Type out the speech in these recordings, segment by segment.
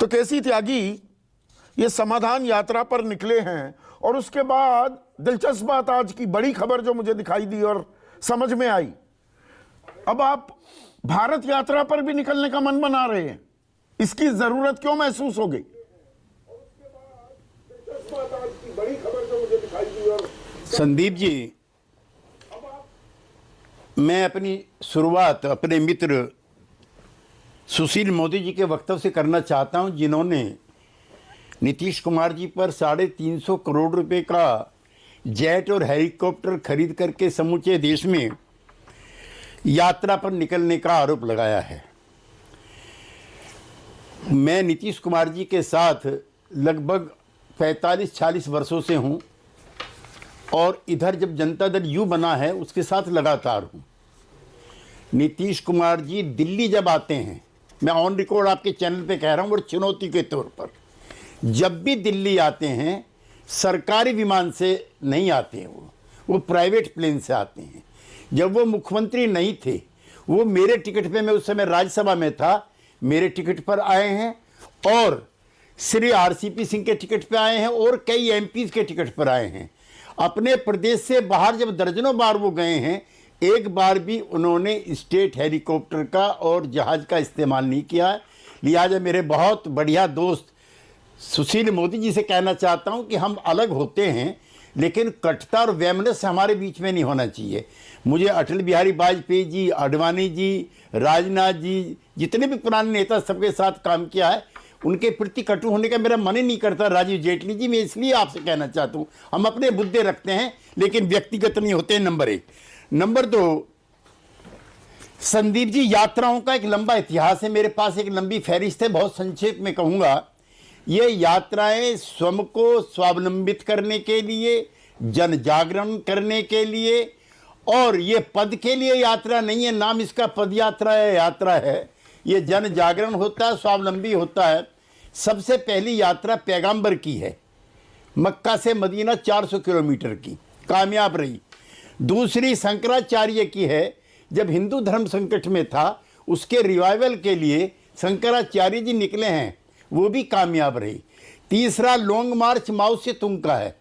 तो केसी त्यागी ये समाधान यात्रा पर निकले हैं और उसके बाद दिलचस्प बात, आज की बड़ी खबर जो मुझे दिखाई दी और समझ में आई, अब आप भारत यात्रा पर भी निकलने का मन बना रहे हैं। इसकी जरूरत क्यों महसूस हो गई? संदीप जी, मैं अपनी शुरुआत अपने मित्र सुशील मोदी जी के वक्तव्य से करना चाहता हूं, जिन्होंने नीतीश कुमार जी पर 350 करोड़ रुपए का जेट और हेलीकॉप्टर खरीद करके समूचे देश में यात्रा पर निकलने का आरोप लगाया है। मैं नीतीश कुमार जी के साथ लगभग 45-46 वर्षों से हूं और इधर जब जनता दल यू बना है उसके साथ लगातार हूं। नीतीश कुमार जी दिल्ली जब आते हैं, मैं ऑन रिकॉर्ड आपके चैनल पे कह रहा हूं, और चुनौती के तौर पर जब भी दिल्ली आते हैं सरकारी विमान से नहीं आते हैं, वो प्राइवेट प्लेन से आते हैं। जब वो मुख्यमंत्री नहीं थे, वो मेरे टिकट पे, मैं उस समय राज्यसभा में था, मेरे टिकट पर आए हैं, और श्री आरसीपी सिंह के टिकट पे आए हैं, और कई एमपीज के टिकट पर आए हैं। अपने प्रदेश से बाहर जब दर्जनों बार वो गए हैं, एक बार भी उन्होंने स्टेट हेलीकॉप्टर का और जहाज का इस्तेमाल नहीं किया है। लिहाजा मेरे बहुत बढ़िया दोस्त सुशील मोदी जी से कहना चाहता हूं कि हम अलग होते हैं, लेकिन कटुता और वैमनस्य हमारे बीच में नहीं होना चाहिए। मुझे अटल बिहारी वाजपेयी जी, आडवाणी जी, राजनाथ जी, जितने भी पुराने नेता सबके साथ काम किया है, उनके प्रति कटु होने का मेरा मन ही नहीं करता। राजीव जेटली जी, मैं इसलिए आपसे कहना चाहता हूं, हम अपने मुद्दे रखते हैं लेकिन व्यक्तिगत नहीं होते, नंबर 1। नंबर 2, संदीप जी, यात्राओं का एक लंबा इतिहास है, मेरे पास एक लंबी फहरिस्त है। बहुत संक्षेप में कहूंगा, ये यात्राएं स्वयं को स्वावलंबित करने के लिए, जन जागरण करने के लिए, और ये पद के लिए यात्रा नहीं है। नाम इसका पद यात्रा है, यात्रा है। ये जन जागरण होता है, स्वावलंबी होता है। सबसे पहली यात्रा पैगंबर की है, मक्का से मदीना 400 किलोमीटर की, कामयाब रही। दूसरी शंकराचार्य की है, जब हिंदू धर्म संकट में था, उसके रिवाइवल के लिए शंकराचार्य जी निकले हैं, वो भी कामयाब रही। तीसरा लॉन्ग मार्च माओ से तुंग का है,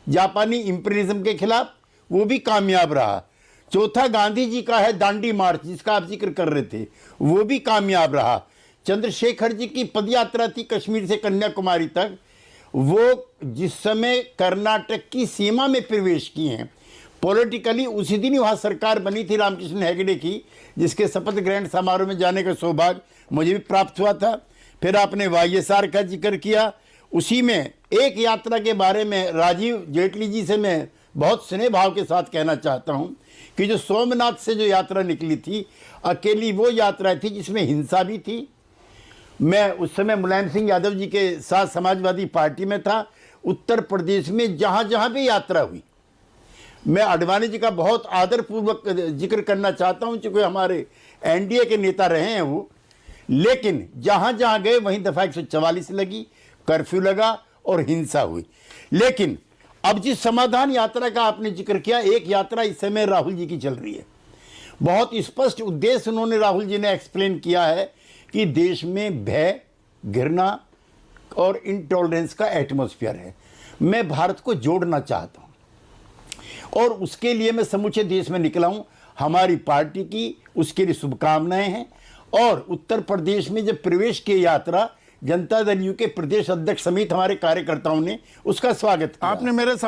जापानी इंपीरियलिज्म के खिलाफ, वो भी कामयाब रहा। चौथा गांधी जी का है दांडी मार्च, जिसका आप जिक्र कर रहे थे, वो भी कामयाब रहा। चंद्रशेखर जी की पदयात्रा थी कश्मीर से कन्याकुमारी तक, वो जिस समय कर्नाटक की सीमा में प्रवेश किए हैं। पॉलिटिकली उसी दिन वहाँ सरकार बनी थी रामकृष्ण हेगड़े की, जिसके शपथ ग्रहण समारोह में जाने का सौभाग्य मुझे भी प्राप्त हुआ था। फिर आपने वाईएसआर का जिक्र किया, उसी में एक यात्रा के बारे में राजीव जेटली जी से मैं बहुत स्नेह भाव के साथ कहना चाहता हूं कि जो सोमनाथ से जो यात्रा निकली थी, अकेली वो यात्रा थी जिसमें हिंसा भी थी। मैं उस समय मुलायम सिंह यादव जी के साथ समाजवादी पार्टी में था। उत्तर प्रदेश में जहां जहां भी यात्रा हुई, मैं आडवाणी जी का बहुत आदरपूर्वक जिक्र करना चाहता हूं, क्योंकि हमारे एनडीए के नेता रहे हैं वो, लेकिन जहां जहां गए वहीं दफा 144 लगी, कर्फ्यू लगा और हिंसा हुई। लेकिन अब जिस समाधान यात्रा का आपने जिक्र किया, एक यात्रा इस समय राहुल जी की चल रही है। बहुत स्पष्ट उद्देश्य उन्होंने, राहुल जी ने एक्सप्लेन किया है कि देश में भय, घृणा और इंटॉलरेंस का एटमॉस्फेयर है। मैं भारत को जोड़ना चाहता हूं और उसके लिए मैं समूचे देश में निकला हूं। हमारी पार्टी की उसके लिए शुभकामनाएं हैं। और उत्तर प्रदेश में जब प्रवेश की यात्रा, जनता दल यू के प्रदेश अध्यक्ष समेत हमारे कार्यकर्ताओं ने उसका स्वागत किया। आपने मेरे